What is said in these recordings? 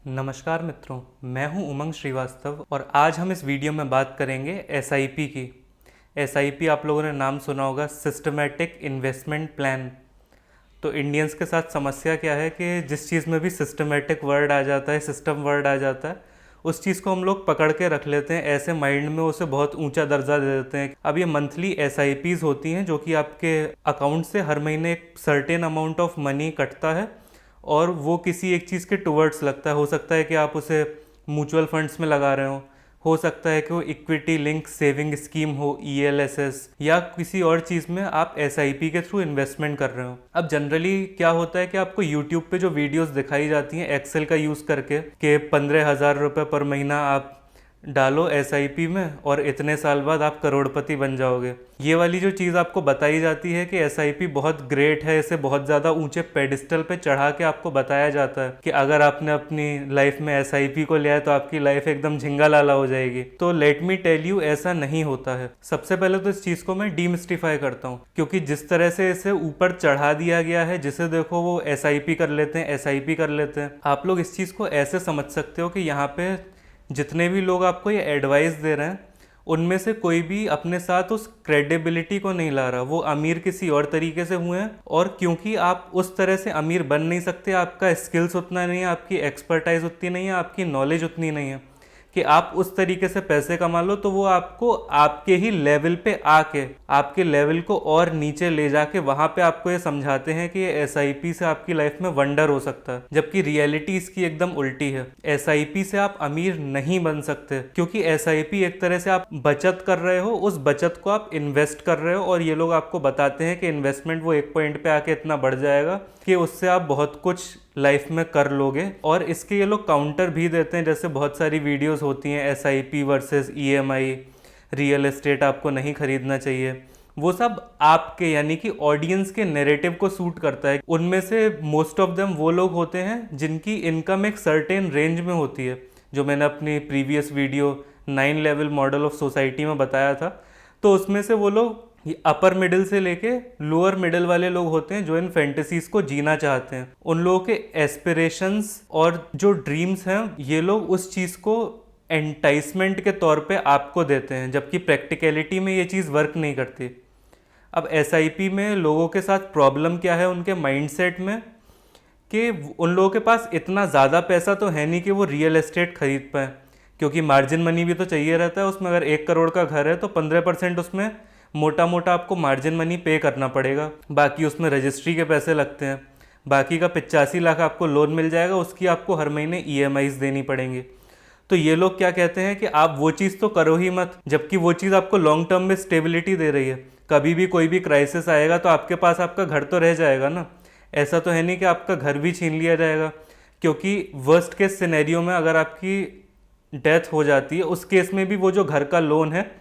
नमस्कार मित्रों, मैं हूं उमंग श्रीवास्तव और आज हम इस वीडियो में बात करेंगे एसआईपी की। एसआईपी आप लोगों ने नाम सुना होगा, सिस्टमेटिक इन्वेस्टमेंट प्लान। तो इंडियंस के साथ समस्या क्या है कि जिस चीज़ में भी सिस्टमेटिक वर्ड आ जाता है, सिस्टम वर्ड आ जाता है, उस चीज़ को हम लोग पकड़ के रख लेते हैं, ऐसे माइंड में उसे बहुत ऊंचा दर्जा दे देते हैं। अब ये मंथली एसआईपीज़ होती हैं जो कि आपके अकाउंट से हर महीने एक सर्टेन अमाउंट ऑफ मनी कटता है और वो किसी एक चीज़ के टुवर्ड्स लगता है। हो सकता है कि आप उसे म्यूचुअल फंड्स में लगा रहे हो सकता है कि वो इक्विटी लिंक सेविंग स्कीम हो, ईएलएसएस, या किसी और चीज़ में आप एसआईपी के थ्रू इन्वेस्टमेंट कर रहे हो। अब जनरली क्या होता है कि आपको यूट्यूब पे जो वीडियोस दिखाई जाती हैं एक्सेल का यूज़ करके कि 15,000 रुपये पर महीना आप डालो एसआईपी में और इतने साल बाद आप करोड़पति बन जाओगे। ये वाली जो चीज़ आपको बताई जाती है कि एसआईपी बहुत ग्रेट है, इसे बहुत ज़्यादा ऊंचे पेडिस्टल पे चढ़ा के आपको बताया जाता है कि अगर आपने अपनी लाइफ में एसआईपी को लिया है तो आपकी लाइफ एकदम झिंगा लाला हो जाएगी। तो लेट मी टेल यू, ऐसा नहीं होता है। सबसे पहले तो इस चीज़ को मैं डीमिस्टिफाई करता हूँ, क्योंकि जिस तरह से इसे ऊपर चढ़ा दिया गया है, जिसे देखो वो एसआईपी कर लेते हैं, एसआईपी कर लेते हैं। आप लोग इस चीज़ को ऐसे समझ सकते हो कि यहाँ पे जितने भी लोग आपको ये एडवाइस दे रहे हैं उनमें से कोई भी अपने साथ उस क्रेडिबिलिटी को नहीं ला रहा। वो अमीर किसी और तरीके से हुए हैं और क्योंकि आप उस तरह से अमीर बन नहीं सकते, आपका स्किल्स उतना नहीं है, आपकी एक्सपर्टाइज उतनी नहीं है, आपकी नॉलेज उतनी नहीं है कि आप उस तरीके से पैसे कमा लो, तो वो आपको आपके ही लेवल पे आके आपके लेवल को और नीचे ले जाके वहां पे आपको ये समझाते हैं कि ये एसआईपी से आपकी लाइफ में वंडर हो सकता है, जबकि रियलिटी इसकी एकदम उल्टी है। एसआईपी से आप अमीर नहीं बन सकते, क्योंकि एसआईपी एक तरह से आप बचत कर रहे हो, उस बचत को आप इन्वेस्ट कर रहे हो और ये लोग आपको बताते हैं कि इन्वेस्टमेंट वो एक पॉइंट पे आके इतना बढ़ जाएगा कि उससे आप बहुत कुछ लाइफ में कर लोगे। और इसके ये लोग काउंटर भी देते हैं, जैसे बहुत सारी वीडियोस होती हैं SIP versus EMI, real estate आपको नहीं खरीदना चाहिए। वो सब आपके यानी कि ऑडियंस के नैरेटिव को सूट करता है। उनमें से मोस्ट ऑफ देम वो लोग होते हैं जिनकी इनकम एक सर्टेन रेंज में होती है, जो मैंने अपनी previous video 9 level model of society में बताया था। तो उसमें से वो लोग अपर मिडिल से लेके लोअर मिडिल वाले लोग होते हैं जो इन फैंटेसीज को जीना चाहते हैं। उन लोगों के एस्पिरेशंस और जो ड्रीम्स हैं, ये लोग उस चीज़ को एंटाइसमेंट के तौर पे आपको देते हैं, जबकि प्रैक्टिकलिटी में ये चीज़ वर्क नहीं करती। अब एसआईपी में लोगों के साथ प्रॉब्लम क्या है उनके माइंडसेट में, कि उन लोगों के पास इतना ज़्यादा पैसा तो है नहीं कि वो रियल एस्टेट खरीद पाए, क्योंकि मार्जिन मनी भी तो चाहिए रहता है उसमें। अगर 1 करोड़ का घर है तो 15% उसमें मोटा मोटा आपको मार्जिन मनी पे करना पड़ेगा। बाकी उसमें रजिस्ट्री के पैसे लगते हैं, बाकी का 85 लाख आपको लोन मिल जाएगा, उसकी आपको हर महीने ईएमआईज देनी पड़ेंगी। तो ये लोग क्या कहते हैं कि आप वो चीज़ तो करो ही मत, जबकि वो चीज़ आपको लॉन्ग टर्म में स्टेबिलिटी दे रही है। कभी भी कोई भी क्राइसिस आएगा तो आपके पास आपका घर तो रह जाएगा ना। ऐसा तो है नहीं कि आपका घर भी छीन लिया जाएगा, क्योंकि वर्स्ट केस सिनेरियो में अगर आपकी डेथ हो जाती है, उस केस में भी वो जो घर का लोन है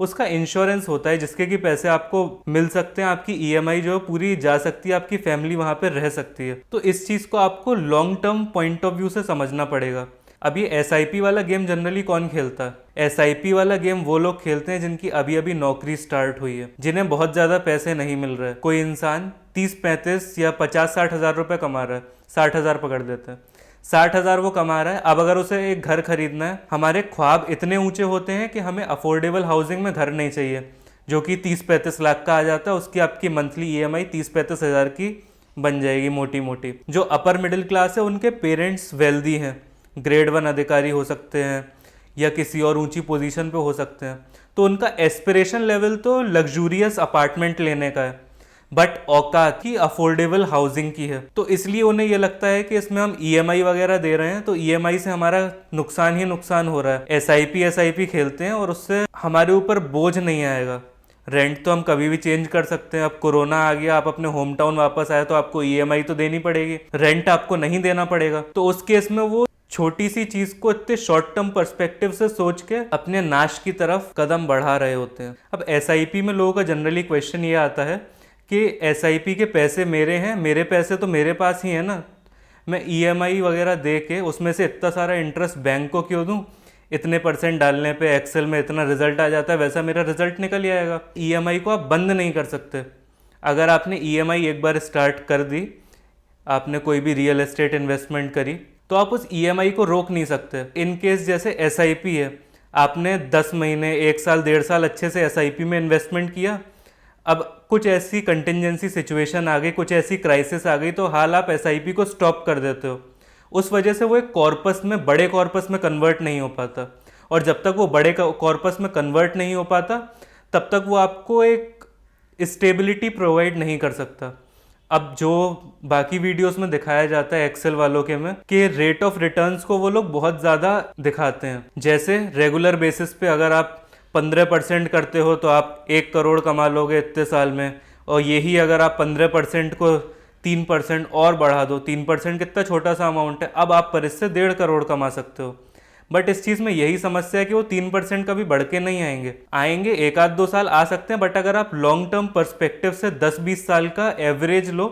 उसका इंश्योरेंस होता है, जिसके कि पैसे आपको मिल सकते हैं, आपकी ईएमआई जो पूरी जा सकती है, आपकी फैमिली वहां पर रह सकती है। तो इस चीज़ को आपको long term point of view से समझना पड़ेगा। अब ये एसआईपी वाला गेम जनरली कौन खेलता है? एसआईपी वाला गेम वो लोग खेलते हैं जिनकी अभी अभी नौकरी स्टार्ट हुई है, जिन्हें बहुत ज़्यादा पैसे नहीं मिल रहे। कोई इंसान 30-35 या 50-60 हज़ार रुपये कमा रहा है, 60 हज़ार पकड़ देते हैं, 60 हज़ार वो कमा रहा है। अब अगर उसे एक घर खरीदना है, हमारे ख्वाब इतने ऊंचे होते हैं कि हमें अफोर्डेबल हाउसिंग में घर नहीं चाहिए, जो कि 30-35 लाख का आ जाता है। उसकी आपकी मंथली ईएमआई 30-35 हज़ार की बन जाएगी मोटी मोटी। जो अपर मिडिल क्लास है उनके पेरेंट्स वेल्दी हैं, ग्रेड 1 अधिकारी हो सकते हैं या किसी और ऊंची पोजीशन पे हो सकते हैं, तो उनका एस्पिरेशन लेवल तो लग्जूरियस अपार्टमेंट लेने का है, बट औकात की अफोर्डेबल हाउसिंग की है। तो इसलिए उन्हें यह लगता है कि इसमें हम ईएमआई वगैरह दे रहे हैं तो ईएमआई से हमारा नुकसान ही नुकसान हो रहा है। एसआईपी खेलते हैं और उससे हमारे ऊपर बोझ नहीं आएगा। रेंट तो हम कभी भी चेंज कर सकते हैं। अब कोरोना आ गया, आप अपने होम टाउन वापस आए तो आपको ईएमआई तो देनी पड़ेगी, रेंट आपको नहीं देना पड़ेगा। तो उस केस में वो छोटी सी चीज को इतने शॉर्ट टर्म पर्सपेक्टिव से सोच के अपने नाश की तरफ कदम बढ़ा रहे होते हैं। अब एसआईपी में लोगों का जनरली क्वेश्चन ये आता है कि एसआईपी के पैसे मेरे हैं, मेरे पैसे तो मेरे पास ही है ना, मैं ईएमआई वगैरह दे के उसमें से इतना सारा इंटरेस्ट बैंक को क्यों दूं? इतने % डालने पे एक्सेल में इतना रिजल्ट आ जाता है, वैसा मेरा रिजल्ट निकल ही आएगा। ईएमआई को आप बंद नहीं कर सकते। अगर आपने ईएमआई एक बार स्टार्ट कर दी, आपने कोई भी रियल एस्टेट इन्वेस्टमेंट करी, तो आप उस ईएमआई को रोक नहीं सकते। इन केस जैसे एसआईपी है, आपने 10 महीने, 1 साल, 1.5 साल अच्छे से एसआईपी में इन्वेस्टमेंट किया, अब कुछ ऐसी कंटिजेंसी सिचुएशन आ गई, कुछ ऐसी क्राइसिस आ गई, तो हाल आप एसआईपी को स्टॉप कर देते हो। उस वजह से वो एक कॉर्पस में, बड़े कॉर्पस में कन्वर्ट नहीं हो पाता, और जब तक वो बड़े कॉर्पस में कन्वर्ट नहीं हो पाता तब तक वो आपको एक स्टेबिलिटी प्रोवाइड नहीं कर सकता। अब जो बाकी वीडियोस में दिखाया जाता है एक्सेल वालों के में, कि रेट ऑफ रिटर्न्स को वो लोग बहुत ज़्यादा दिखाते हैं। जैसे रेगुलर बेसिस पे अगर आप 15% करते हो तो आप 1 करोड़ कमा लोगे इतने साल में, और यही अगर आप 15% को 3% और बढ़ा दो, 3% कितना छोटा सा अमाउंट है, अब आप पर इससे 1.5 करोड़ कमा सकते हो। बट इस चीज़ में यही समस्या है कि वो 3% कभी बढ़ के नहीं आएंगे 1-2 साल आ सकते हैं, बट अगर आप लॉन्ग टर्म पर्सपेक्टिव से 10-20 साल का एवरेज लो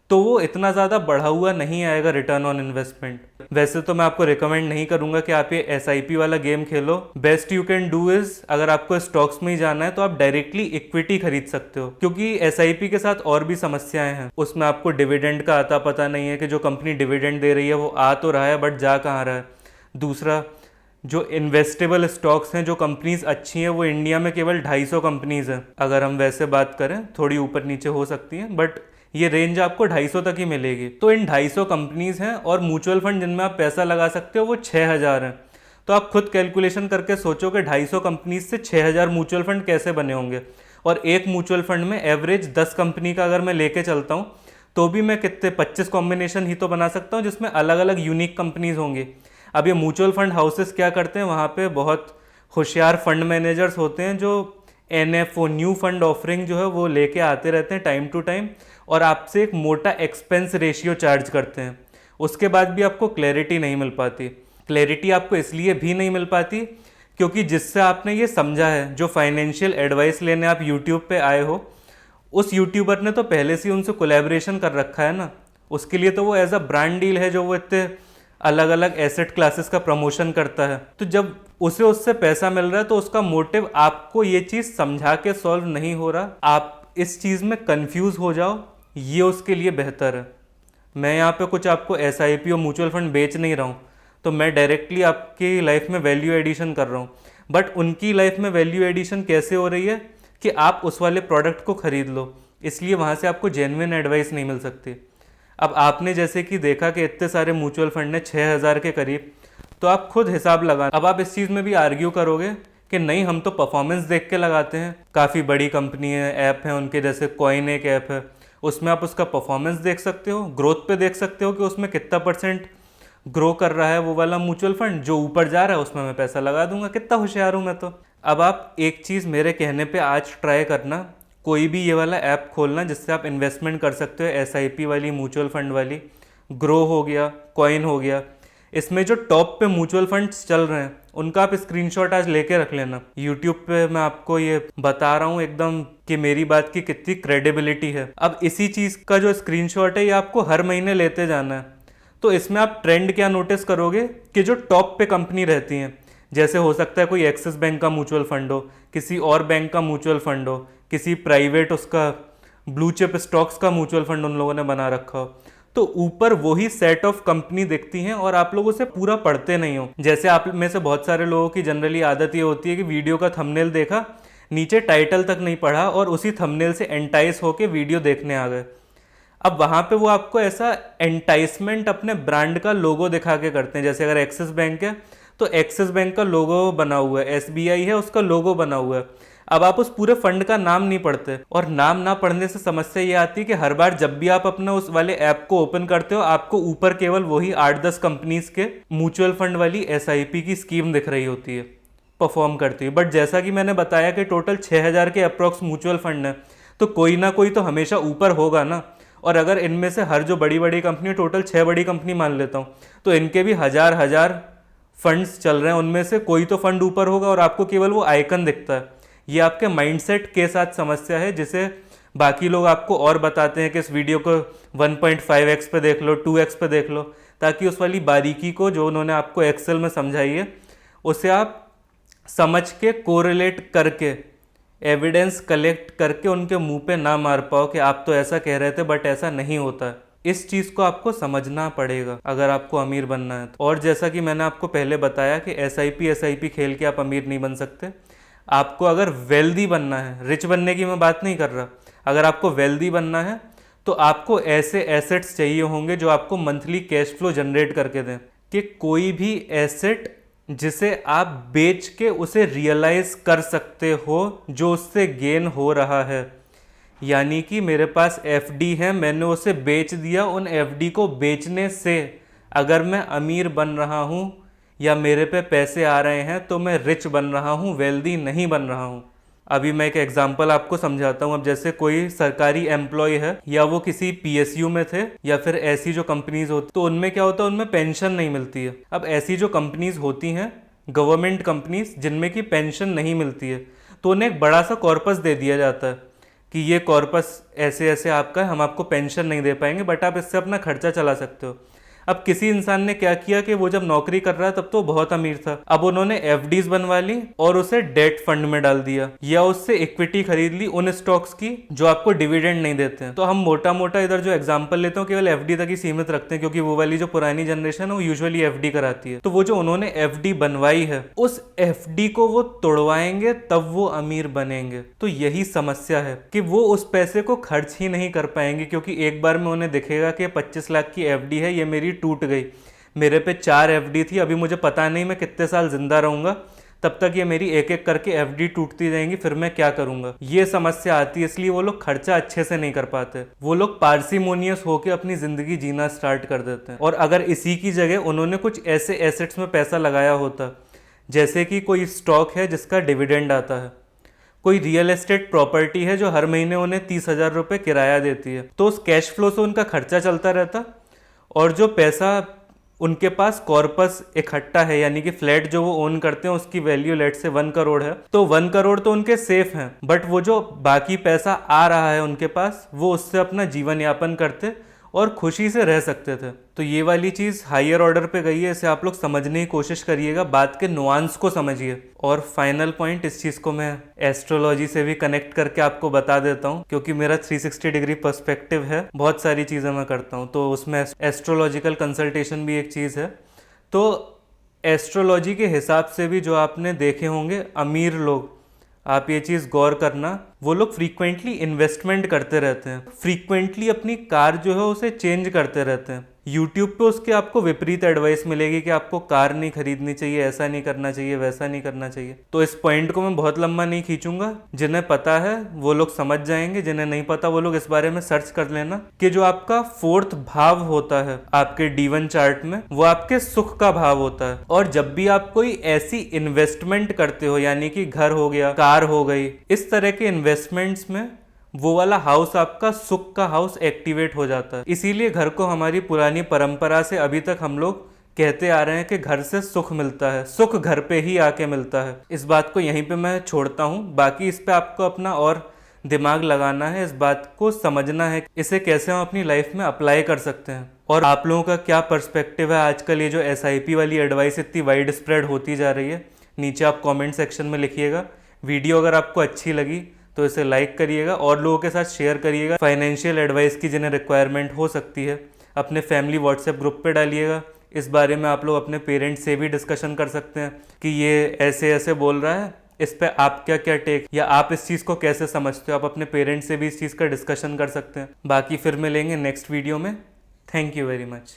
तो वो इतना ज़्यादा बढ़ा हुआ नहीं आएगा रिटर्न ऑन इन्वेस्टमेंट। वैसे तो मैं आपको रिकमेंड नहीं करूंगा कि आप ये एसआईपी वाला game Khelo. Best you can do is, अगर आपको स्टॉक्स में ही जाना है तो आप डायरेक्टली इक्विटी खरीद सकते हो, क्योंकि एसआईपी के साथ और भी समस्याएं हैं। उसमें आपको डिविडेंड का आता पता नहीं है कि जो कंपनी डिविडेंड दे रही है वो आ तो रहा है बट जा कहाँ रहा है। दूसरा, जो इन्वेस्टेबल स्टॉक्स हैं, जो कंपनीज अच्छी हैं, वो इंडिया में केवल 250 कंपनीज हैं। अगर हम वैसे बात करें, थोड़ी ऊपर नीचे हो सकती हैं, बट ये रेंज आपको 250 तक ही मिलेगी। तो इन 250 कंपनीज हैं, और म्यूचुअल फंड जिनमें आप पैसा लगा सकते हो वो 6000 हैं। तो आप खुद कैलकुलेशन करके सोचो कि 250 कंपनीज से 6000 म्यूचुअल फंड कैसे बने होंगे। और एक म्यूचुअल फंड में एवरेज 10 कंपनी का अगर मैं लेके चलता हूँ तो भी मैं कितने 25 कॉम्बिनेशन ही तो बना सकता हूँ, जिसमें अलग अलग यूनिक कंपनीज होंगी। अब ये म्यूचुअल फंड हाउसेस क्या करते हैं, वहाँ पे बहुत होशियार फंड मैनेजर्स होते हैं जो एनएफओ, न्यू फंड ऑफरिंग जो है वो लेके आते रहते हैं टाइम टू टाइम, और आपसे एक मोटा एक्सपेंस रेशियो चार्ज करते हैं। उसके बाद भी आपको क्लैरिटी नहीं मिल पाती। क्लैरिटी आपको इसलिए भी नहीं मिल पाती क्योंकि जिससे आपने ये समझा है, जो फाइनेंशियल एडवाइस लेने आप यूट्यूब पे आए हो, उस यूट्यूबर ने तो पहले से उनसे कोलैबोरेशन कर रखा है ना। उसके लिए तो वो एज अ ब्रांड डील है, जो वो इतने अलग अलग एसेट क्लासेस का प्रमोशन करता है। तो जब उसे उससे पैसा मिल रहा है तो उसका मोटिव आपको ये चीज़ समझा के सॉल्व नहीं हो रहा, आप इस चीज़ में कंफ्यूज हो जाओ, ये उसके लिए बेहतर है। मैं यहाँ पे कुछ आपको एसआईपी और म्यूचुअल फंड बेच नहीं रहा हूँ, तो मैं डायरेक्टली आपकी लाइफ में वैल्यू एडिशन कर रहा हूँ। बट उनकी लाइफ में वैल्यू एडिशन कैसे हो रही है कि आप उस वाले प्रोडक्ट को खरीद लो, इसलिए वहाँ से आपको जेन्युइन एडवाइस नहीं मिल सकती। अब आपने जैसे कि देखा कि इतने सारे म्यूचुअल फंड ने 6000 के करीब, तो आप खुद हिसाब लगा। अब आप इस चीज़ में भी आर्ग्यू करोगे कि नहीं, हम तो परफॉर्मेंस देख के लगाते हैं। काफ़ी बड़ी कंपनी है, ऐप है उनके, जैसे कॉइन एक ऐप है, उसमें आप उसका परफॉर्मेंस देख सकते हो, ग्रोथ पे देख सकते हो कि उसमें कितना % ग्रो कर रहा है वो वाला म्यूचुअल फंड। जो ऊपर जा रहा है उसमें मैं पैसा लगा दूंगा। कितना होशियार हूँ मैं तो। अब आप एक चीज़ मेरे कहने पे आज ट्राई करना, कोई भी ये वाला ऐप खोलना जिससे आप इन्वेस्टमेंट कर सकते हो, एसआईपी वाली, म्यूचुअल फंड वाली। ग्रो हो गया, कॉइन हो गया, इसमें जो टॉप पे म्यूचुअल फंड्स चल रहे हैं उनका आप स्क्रीनशॉट आज लेके रख लेना। यूट्यूब पे मैं आपको ये बता रहा हूँ एकदम कि मेरी बात की कितनी क्रेडिबिलिटी है। अब इसी चीज़ का जो स्क्रीनशॉट है ये आपको हर महीने लेते जाना है। तो इसमें आप ट्रेंड क्या नोटिस करोगे कि जो टॉप पे कंपनी रहती हैं, जैसे हो सकता है कोई एक्सिस बैंक का म्यूचुअल फंड हो, किसी और बैंक का म्यूचुअल फंड हो, किसी प्राइवेट उसका ब्लू चिप स्टॉक्स का म्यूचुअल फंड उन लोगों ने बना रखा हो, तो ऊपर वही सेट ऑफ कंपनी दिखती हैं और आप लोग उसे पूरा पढ़ते नहीं हो। जैसे आप में से बहुत सारे लोगों की जनरली आदत ये होती है कि वीडियो का थंबनेल देखा, नीचे टाइटल तक नहीं पढ़ा और उसी थंबनेल से एंटाइस होके वीडियो देखने आ गए। अब वहाँ पे वो आपको ऐसा एंटाइसमेंट अपने ब्रांड का लोगो दिखा के करते हैं। जैसे अगर एक्सिस बैंक है तो एक्सिस बैंक का लोगो बना हुआ है, एसबीआई है उसका लोगो बना हुआ है। अब आप उस पूरे फंड का नाम नहीं पढ़ते, और नाम ना पढ़ने से समस्या ये आती है कि हर बार जब भी आप अपना उस वाले ऐप को ओपन करते हो आपको ऊपर केवल वही 8-10 कंपनीज के म्यूचुअल फंड वाली एसआईपी की स्कीम दिख रही होती है, परफॉर्म करती है। बट जैसा कि मैंने बताया कि टोटल 6000 के अप्रॉक्स म्यूचुअल फंड है, तो कोई ना कोई तो हमेशा ऊपर होगा ना। और अगर इनमें से हर जो बड़ी बड़ी कंपनी, टोटल 6 बड़ी कंपनी मान लेता हूँ, तो इनके भी हजार फंड्स चल रहे हैं, उनमें से कोई तो फंड ऊपर होगा और आपको केवल वो आइकन दिखता है। ये आपके माइंडसेट के साथ समस्या है, जिसे बाकी लोग आपको और बताते हैं कि इस वीडियो को 1.5x पे देख लो, 2x पे देख लो, ताकि उस वाली बारीकी को जो उन्होंने आपको एक्सेल में समझाई है उसे आप समझ के कोरिलेट करके, एविडेंस कलेक्ट करके उनके मुंह पे ना मार पाओ कि आप तो ऐसा कह रहे थे बट ऐसा नहीं होता है। इस चीज़ को आपको समझना पड़ेगा अगर आपको अमीर बनना है तो। और जैसा कि मैंने आपको पहले बताया कि एसआईपी खेल के आप अमीर नहीं बन सकते। आपको अगर वेल्दी बनना है, रिच बनने की मैं बात नहीं कर रहा, अगर आपको वेल्दी बनना है तो आपको ऐसे एसेट्स चाहिए होंगे जो आपको मंथली कैश फ्लो जनरेट करके दें, कि कोई भी एसेट जिसे आप बेच के उसे रियलाइज कर सकते हो, जो उससे गेन हो रहा है। यानी कि मेरे पास एफडी है, मैंने उसे बेच दिया, उन एफडी को बेचने से अगर मैं अमीर बन रहा हूँ या मेरे पे पैसे आ रहे हैं तो मैं रिच बन रहा हूँ, वेल्दी नहीं बन रहा हूँ। अभी मैं एक एग्जांपल आपको समझाता हूँ। अब जैसे कोई सरकारी एम्प्लॉय है या वो किसी पीएसयू में थे या फिर ऐसी जो कंपनीज होती, तो उनमें क्या होता है, उनमें पेंशन नहीं मिलती है। अब ऐसी जो कंपनीज होती हैं, गवर्नमेंट कंपनीज, जिनमें की पेंशन नहीं मिलती है, तो उन्हें एक बड़ा सा कॉर्पस दे दिया जाता है कि ये कॉर्पस ऐसे ऐसे आपका है, हम आपको पेंशन नहीं दे पाएंगे बट आप इससे अपना खर्चा चला सकते हो। अब किसी इंसान ने क्या किया कि वो जब नौकरी कर रहा तब तो बहुत अमीर था, अब उन्होंने एफडीज बनवा ली और उसे डेट फंड में डाल दिया या उससे इक्विटी खरीद ली उन स्टॉक्स की जो आपको डिविडेंड नहीं देते हैं। तो हम मोटा मोटा इधर जो एग्जांपल लेते हैं केवल एफडी तक ही सीमित रखते हैं, क्योंकि वो वाली जो पुरानी जनरेशन है वो यूजुअली एफडी कराती है। तो वो जो उन्होंने एफडी बनवाई है, उस एफडी को वो तोड़वाएंगे तब वो अमीर बनेंगे। तो यही समस्या है कि वो उस पैसे को खर्च ही नहीं कर पाएंगे, क्योंकि एक बार में उन्हें दिखेगा कि 25 लाख की एफडी है, ये मेरी टूट गई, मेरे पे 4 एफडी थी, अभी मुझे पता नहीं मैं कितने साल जिंदा रहूंगा, तब तक ये मेरी एक एक करके एफडी टूटती जाएंगी, फिर मैं क्या करूंगा। ये समस्या आती है, इसलिए वो लोग खर्चा अच्छे से नहीं कर पाते। वो लोग पार्सिमोनियस होकर अपनी जिंदगी जीना स्टार्ट कर देते हैं। और अगर इसी की जगह उन्होंने कुछ ऐसे एसेट्स में पैसा लगाया होता, जैसे कि कोई स्टॉक है जिसका डिविडेंड आता है, कोई रियल एस्टेट प्रॉपर्टी है जो हर महीने उन्हें 30,000 रुपये किराया देती है, तो उस कैश फ्लो से उनका खर्चा चलता रहता और जो पैसा उनके पास कॉर्पस इकट्ठा है, यानी कि फ्लैट जो वो ओन करते हैं उसकी वैल्यू लेट से 1 करोड़ है, तो 1 करोड़ तो उनके सेफ हैं, बट वो जो बाकी पैसा आ रहा है उनके पास, वो उससे अपना जीवन यापन करते और खुशी से रह सकते थे। तो ये वाली चीज़ हायर ऑर्डर पे गई है, इसे आप लोग समझने की कोशिश करिएगा, बात के नुआंस को समझिए। और फाइनल पॉइंट, इस चीज़ को मैं एस्ट्रोलॉजी से भी कनेक्ट करके आपको बता देता हूँ, क्योंकि मेरा 360 डिग्री पर्सपेक्टिव है, बहुत सारी चीज़ें मैं करता हूँ, तो उसमें एस्ट्रोलॉजिकल कंसल्टेशन भी एक चीज़ है। तो एस्ट्रोलॉजी के हिसाब से भी जो आपने देखे होंगे अमीर लोग, आप ये चीज़ गौर करना, वो लोग फ्रीक्वेंटली इन्वेस्टमेंट करते रहते हैं, फ्रीक्वेंटली अपनी कार जो है उसे चेंज करते रहते हैं। यूट्यूब पे उसके आपको विपरीत एडवाइस मिलेगी कि आपको कार नहीं खरीदनी चाहिए, ऐसा नहीं करना चाहिए, वैसा नहीं करना चाहिए। तो इस पॉइंट को मैं बहुत लंबा नहीं खींचूंगा, जिन्हें पता है वो लोग समझ जाएंगे, जिन्हें नहीं पता वो लोग इस बारे में सर्च कर लेना कि जो आपका 4th भाव होता है आपके D1 चार्ट में, वो आपके सुख का भाव होता है। और जब भी आप कोई ऐसी इन्वेस्टमेंट करते हो, यानी कि घर हो गया, कार हो गई, इस तरह के इन्वेस्टमेंट्स में वो वाला हाउस आपका सुख का हाउस एक्टिवेट हो जाता है। इसीलिए घर को हमारी पुरानी परंपरा से अभी तक हम लोग कहते आ रहे हैं कि घर से सुख मिलता है, सुख घर पे ही आके मिलता है। इस बात को यहीं पे मैं छोड़ता हूँ, बाकी इस पे आपको अपना और दिमाग लगाना है, इस बात को समझना है, इसे कैसे हम अपनी लाइफ में अप्लाई कर सकते हैं। और आप लोगों का क्या पर्सपेक्टिव है आजकल ये जो SIP वाली एडवाइस इतनी वाइड स्प्रेड होती जा रही है, नीचे आप कमेंट सेक्शन में लिखिएगा। वीडियो अगर आपको अच्छी लगी तो इसे लाइक करिएगा और लोगों के साथ शेयर करिएगा। फाइनेंशियल एडवाइस की जिन्हें रिक्वायरमेंट हो सकती है अपने फैमिली व्हाट्सएप ग्रुप पे डालिएगा। इस बारे में आप लोग अपने पेरेंट्स से भी डिस्कशन कर सकते हैं कि ये ऐसे ऐसे बोल रहा है, इस पे आप क्या क्या टेक, या आप इस चीज़ को कैसे समझते हो, आप अपने पेरेंट्स से भी इस चीज़ का डिस्कशन कर सकते हैं। बाकी फिर मिलेंगे नेक्स्ट वीडियो में। Thank you very much.